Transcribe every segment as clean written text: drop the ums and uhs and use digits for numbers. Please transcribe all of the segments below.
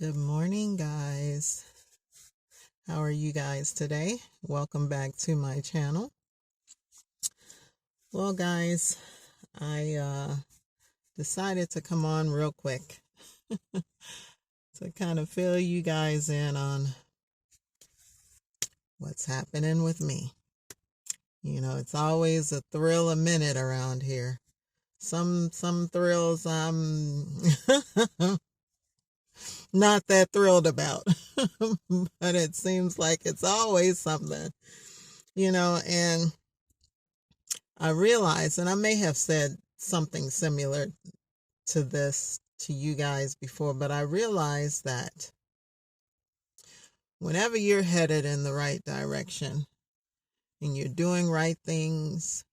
Good morning, guys. How are you guys today? Welcome back to my channel. Well, guys, I decided to come on real quick to kind of fill you guys in on what's happening with me. You know, it's always a thrill a minute around here. Some thrills I'm not that thrilled about, but it seems like it's always something, and I realize, and I may have said something similar to this to you guys before, but I realize that whenever you're headed in the right direction and you're doing right things,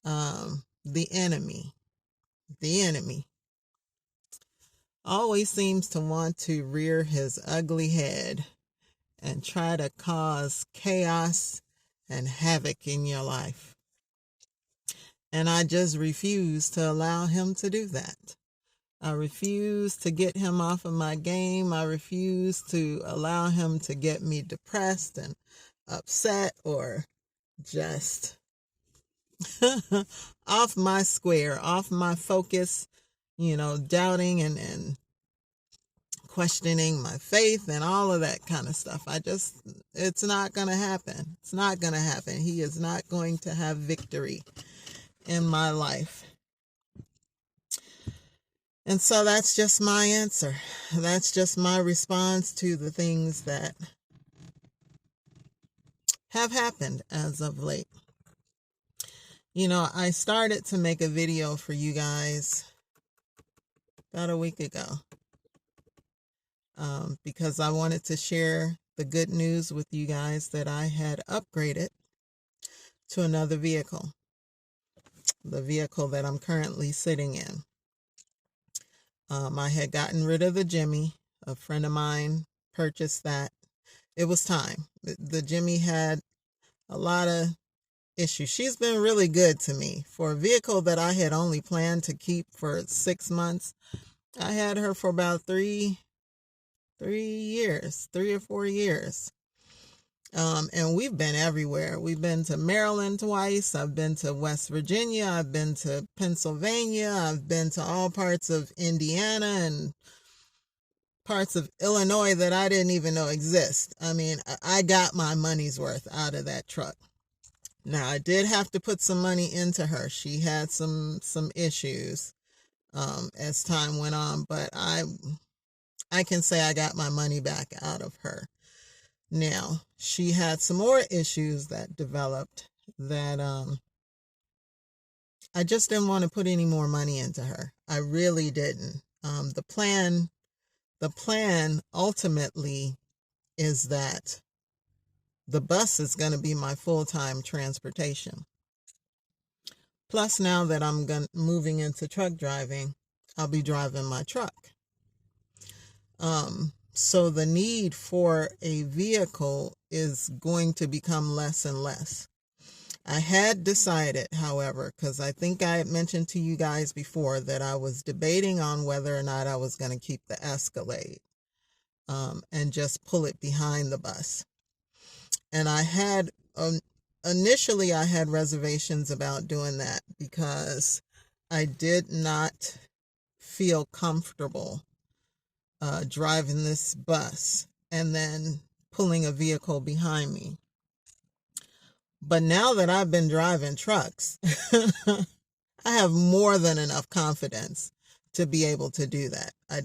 the enemy always seems to want to rear his ugly head and try to cause chaos and havoc in your life. And I just refuse to allow him to do that. I refuse to get him off of my game. I refuse to allow him to get me depressed and upset or just off my square, off my focus, doubting and questioning my faith and all of that kind of stuff. It's not going to happen. It's not going to happen. He is not going to have victory in my life. And so that's just my answer. That's just my response to the things that have happened as of late. I started to make a video for you guys about a week ago because I wanted to share the good news with you guys that I had upgraded to another vehicle, the vehicle that I'm currently sitting in. I had gotten rid of the Jimmy. A friend of mine purchased that. It was time. The Jimmy had a lot of issues. She's been really good to me. For a vehicle that I had only planned to keep for 6 months, I had her for about 3 or 4 years. And we've been everywhere. We've been to Maryland twice. I've been to West Virginia. I've been to Pennsylvania. I've been to all parts of Indiana and parts of Illinois that I didn't even know exist. I mean, I got my money's worth out of that truck. Now, I did have to put some money into her. She had some issues as time went on, but I can say I got my money back out of her. Now, she had some more issues that developed that I just didn't want to put any more money into her. I really didn't. The plan ultimately is that the bus is going to be my full-time transportation. Plus, now that I'm moving into truck driving, I'll be driving my truck. So the need for a vehicle is going to become less and less. I had decided, however, because I think I had mentioned to you guys before that I was debating on whether or not I was going to keep the Escalade and just pull it behind the bus. And I had, initially I had reservations about doing that because I did not feel comfortable driving this bus and then pulling a vehicle behind me. But now that I've been driving trucks, I have more than enough confidence to be able to do that. I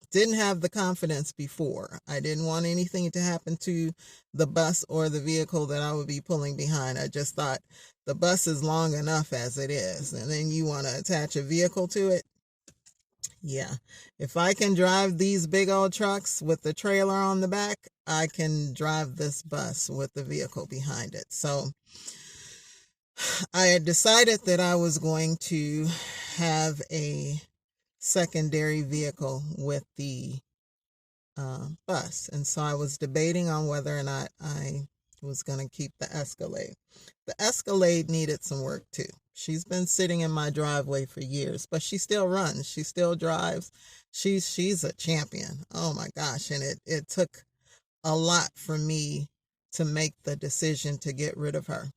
didn't have the confidence before. I didn't want anything to happen to the bus or the vehicle that I would be pulling behind. I just thought the bus is long enough as it is, and then you want to attach a vehicle to it. Yeah, if I can drive these big old trucks with the trailer on the back, I can drive this bus with the vehicle behind it. So I had decided that I was going to have a secondary vehicle with the bus. And so I was debating on whether or not I was going to keep the Escalade. The Escalade needed some work too. She's been sitting in my driveway for years, but she still runs. She still drives. She's a champion. Oh my gosh. And it took a lot for me to make the decision to get rid of her.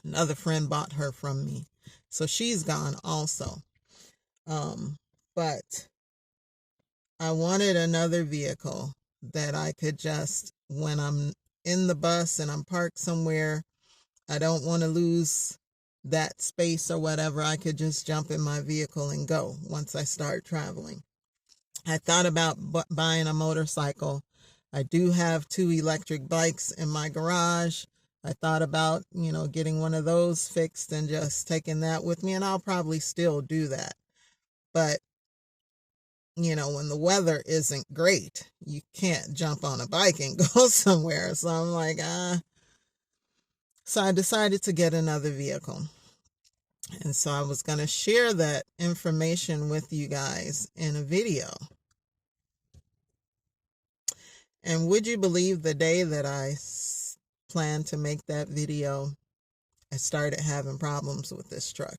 Another friend bought her from me. So she's gone also. But I wanted another vehicle that I could just, when I'm in the bus and I'm parked somewhere, I don't want to lose that space or whatever. I could just jump in my vehicle and go once I start traveling. I thought about buying a motorcycle. I do have 2 electric bikes in my garage. I thought about, getting one of those fixed and just taking that with me, and I'll probably still do that. But, when the weather isn't great, you can't jump on a bike and go somewhere. So I'm like, So I decided to get another vehicle. And so I was going to share that information with you guys in a video. And would you believe the day that I planned to make that video, I started having problems with this truck.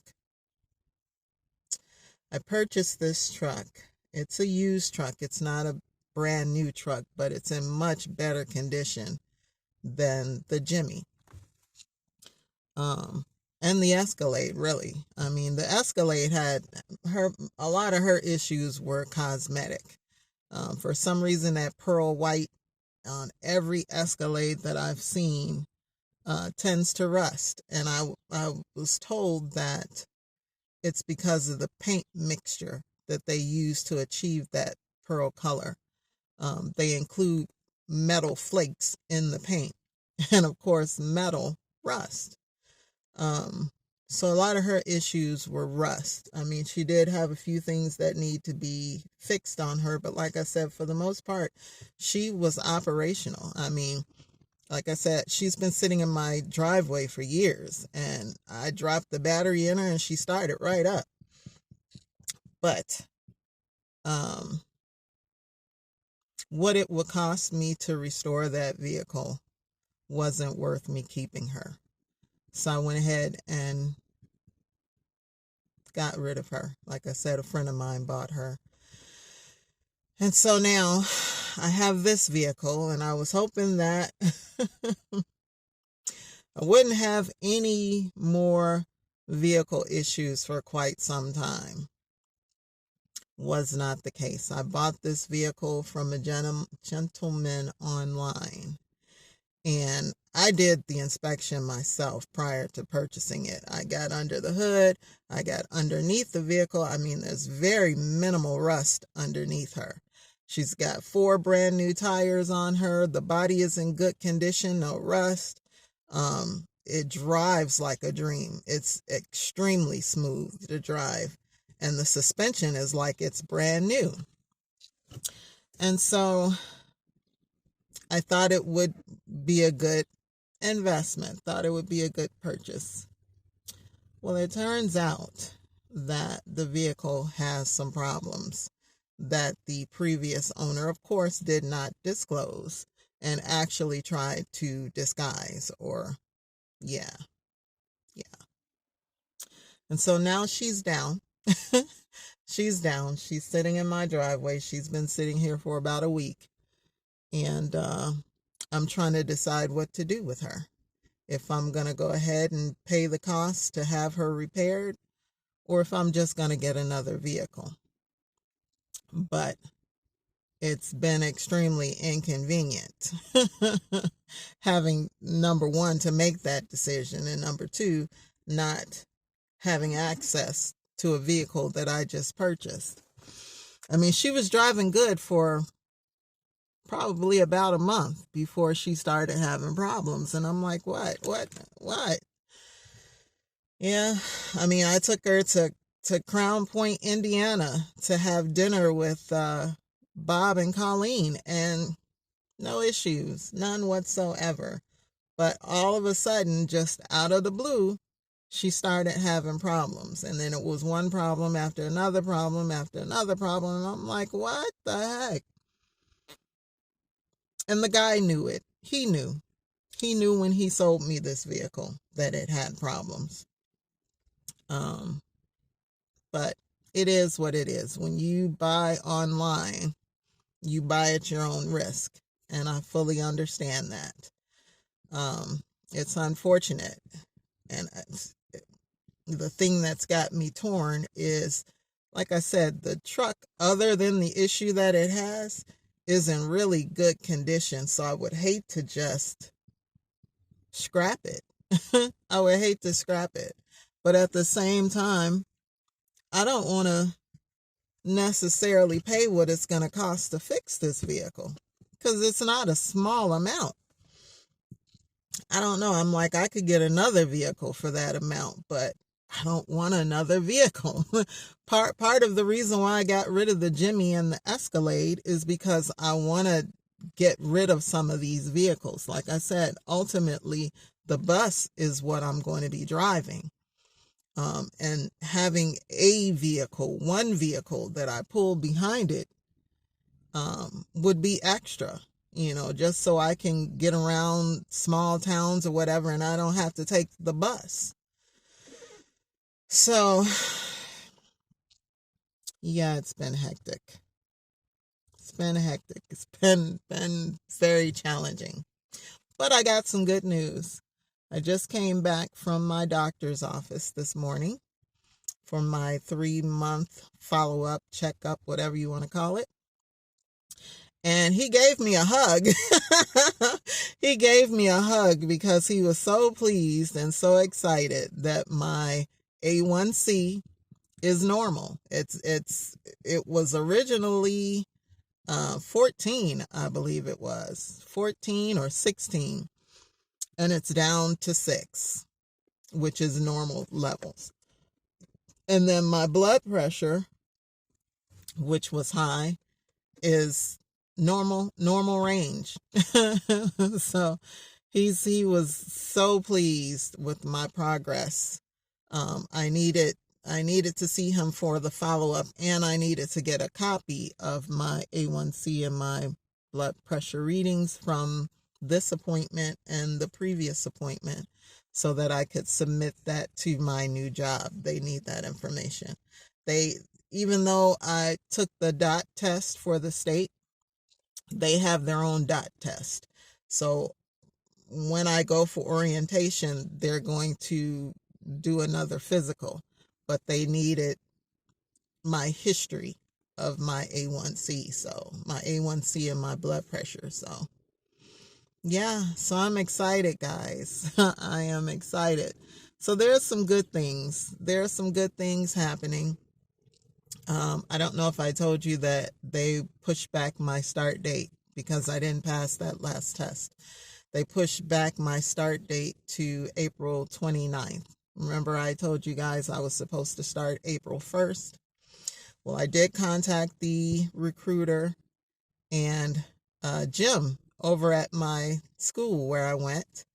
I purchased this truck. It's a used truck. It's not a brand new truck, but it's in much better condition than the Jimmy. And the Escalade, really. I mean, the Escalade had a lot of her issues were cosmetic. For some reason, that pearl white on every Escalade that I've seen tends to rust. And I was told that it's because of the paint mixture that they use to achieve that pearl color. They include metal flakes in the paint. And of course, metal rust. So a lot of her issues were rust. I mean, she did have a few things that need to be fixed on her, but like I said, for the most part, she was operational. I mean, like I said, she's been sitting in my driveway for years, and I dropped the battery in her and she started right up. But, what it would cost me to restore that vehicle wasn't worth me keeping her. So I went ahead and got rid of her. Like I said, a friend of mine bought her. And so now I have this vehicle, and I was hoping that I wouldn't have any more vehicle issues for quite some time. Was not the case. I bought this vehicle from a gentleman online. And I did the inspection myself prior to purchasing it. I got under the hood. I got underneath the vehicle. I mean, there's very minimal rust underneath her. She's got 4 brand new tires on her. The body is in good condition, no rust. It drives like a dream. It's extremely smooth to drive. And the suspension is like it's brand new. And so I thought it would be a good investment, thought it would be a good purchase. Well, it turns out that the vehicle has some problems that the previous owner, of course, did not disclose and actually tried to disguise yeah. And so now she's down. She's down. She's sitting in my driveway. She's been sitting here for about a week. And I'm trying to decide what to do with her. If I'm going to go ahead and pay the cost to have her repaired, or if I'm just going to get another vehicle. But it's been extremely inconvenient having, number one, to make that decision, and number two, not having access to a vehicle that I just purchased. I mean, she was driving good for probably about a month before she started having problems. And I'm like, what? Yeah. I mean, I took her to Crown Point, Indiana to have dinner with Bob and Colleen, and no issues, none whatsoever. But all of a sudden, just out of the blue, she started having problems. And then it was one problem after another problem after another problem. And I'm like, what the heck? And the guy knew it. He knew when he sold me this vehicle that it had problems. Um, but it is what it is. When you buy online, you buy at your own risk. And I fully understand that. It's unfortunate. And the thing that's got me torn is, like I said, the truck, other than the issue that it has, is in really good condition. So I would hate to just scrap it. I would hate to scrap it. But at the same time, I don't want to necessarily pay what it's going to cost to fix this vehicle, because it's not a small amount. I don't know. I'm like, I could get another vehicle for that amount, but I don't want another vehicle. Part of the reason why I got rid of the Jimmy and the Escalade is because I want to get rid of some of these vehicles. Like I said, ultimately, the bus is what I'm going to be driving. And having a vehicle, one vehicle that I pull behind it, would be extra, just so I can get around small towns or whatever, and I don't have to take the bus. So, yeah, it's been hectic. It's been hectic. It's been very challenging. But I got some good news. I just came back from my doctor's office this morning for my 3-month follow-up, checkup, whatever you want to call it. And he gave me a hug. He gave me a hug because he was so pleased and so excited that my A1C is normal. It was originally 14, I believe it was 14 or 16, and it's down to 6, which is normal levels. And then my blood pressure, which was high, is normal range. So he was so pleased with my progress. I needed to see him for the follow-up, and I needed to get a copy of my A1C and my blood pressure readings from this appointment and the previous appointment so that I could submit that to my new job. They need that information. Even though I took the DOT test for the state, they have their own DOT test. So when I go for orientation, they're going to do another physical, but they needed my history of my A1C. So my A1C and my blood pressure. So yeah, so I'm excited, guys. I am excited. So there's some good things. There are some good things happening. I don't know if I told you that they pushed back my start date because I didn't pass that last test. They pushed back my start date to April 29th. Remember, I told you guys I was supposed to start April 1st. Well, I did contact the recruiter, and Jim over at my school where I went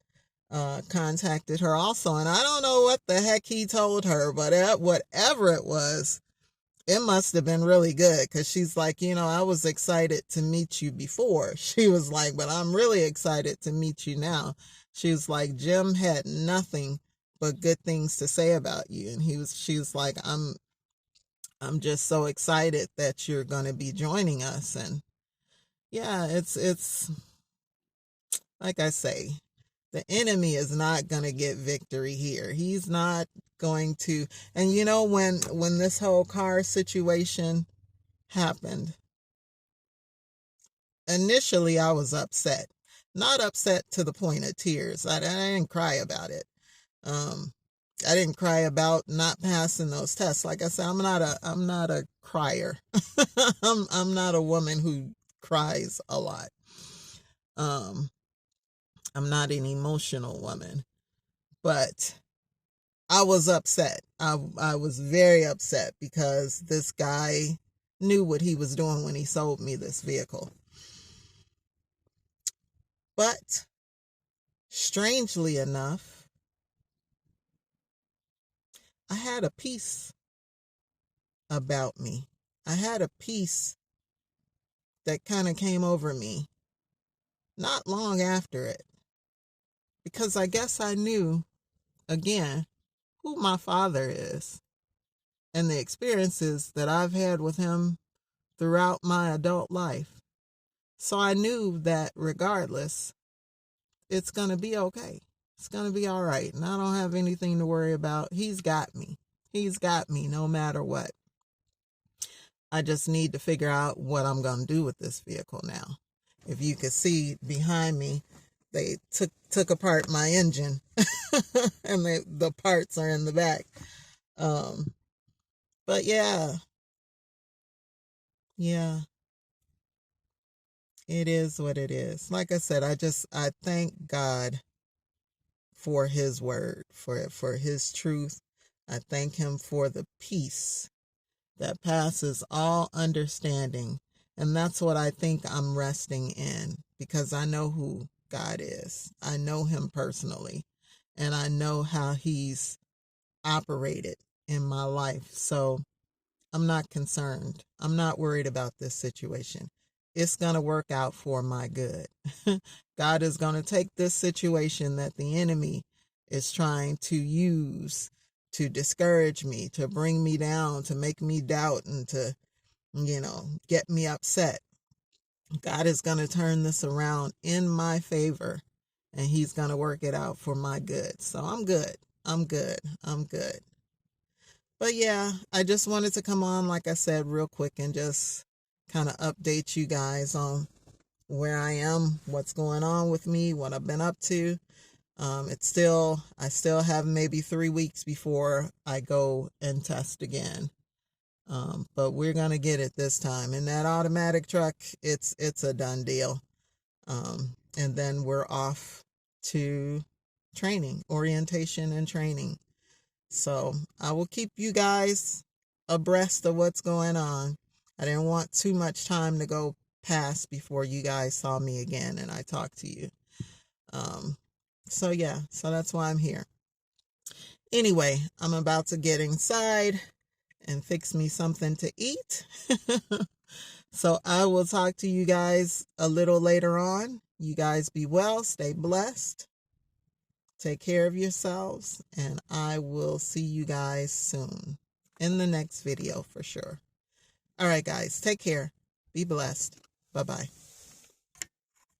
contacted her also. And I don't know what the heck he told her, but whatever it was, it must have been really good, because she's like, I was excited to meet you before. She was like, but I'm really excited to meet you now. She was like, Jim had nothing but good things to say about you. And she was like, I'm just so excited that you're going to be joining us. And yeah, it's like I say, the enemy is not going to get victory here. He's not going to. And when this whole car situation happened, initially I was upset. Not upset to the point of tears. I didn't cry about it. I didn't cry about not passing those tests. Like I said, I'm not a crier. I'm not a woman who cries a lot. I'm not an emotional woman, but I was upset. I was very upset because this guy knew what he was doing when he sold me this vehicle. But strangely enough, I had a peace about me. I had a peace that kind of came over me not long after it, because I guess I knew, again, who my father is and the experiences that I've had with him throughout my adult life. So I knew that regardless, it's going to be okay. It's going to be all right. And I don't have anything to worry about. He's got me. He's got me no matter what. I just need to figure out what I'm going to do with this vehicle now. If you could see behind me, they took apart my engine and the parts are in the back. But yeah, it is what it is. Like I said, I thank God for his word, for his truth. I thank him for the peace that passes all understanding. And that's what I think I'm resting in, because I know who God is. I know him personally, and I know how he's operated in my life. So I'm not concerned. I'm not worried about this situation. It's going to work out for my good. God is going to take this situation that the enemy is trying to use to discourage me, to bring me down, to make me doubt, and to, get me upset. God is going to turn this around in my favor, and he's going to work it out for my good. So I'm good. I'm good. I'm good. But yeah, I just wanted to come on, like I said, real quick and just kind of update you guys on where I am, what's going on with me, what I've been up to. I still have maybe 3 weeks before I go and test again. But we're going to get it this time. In that automatic truck, it's a done deal. And then we're off to training, orientation and training. So I will keep you guys abreast of what's going on. I didn't want too much time to go past before you guys saw me again and I talked to you. So that's why I'm here. Anyway, I'm about to get inside and fix me something to eat. So I will talk to you guys a little later on. You guys be well, stay blessed. Take care of yourselves, and I will see you guys soon in the next video for sure. All right, guys, take care. Be blessed. Bye-bye.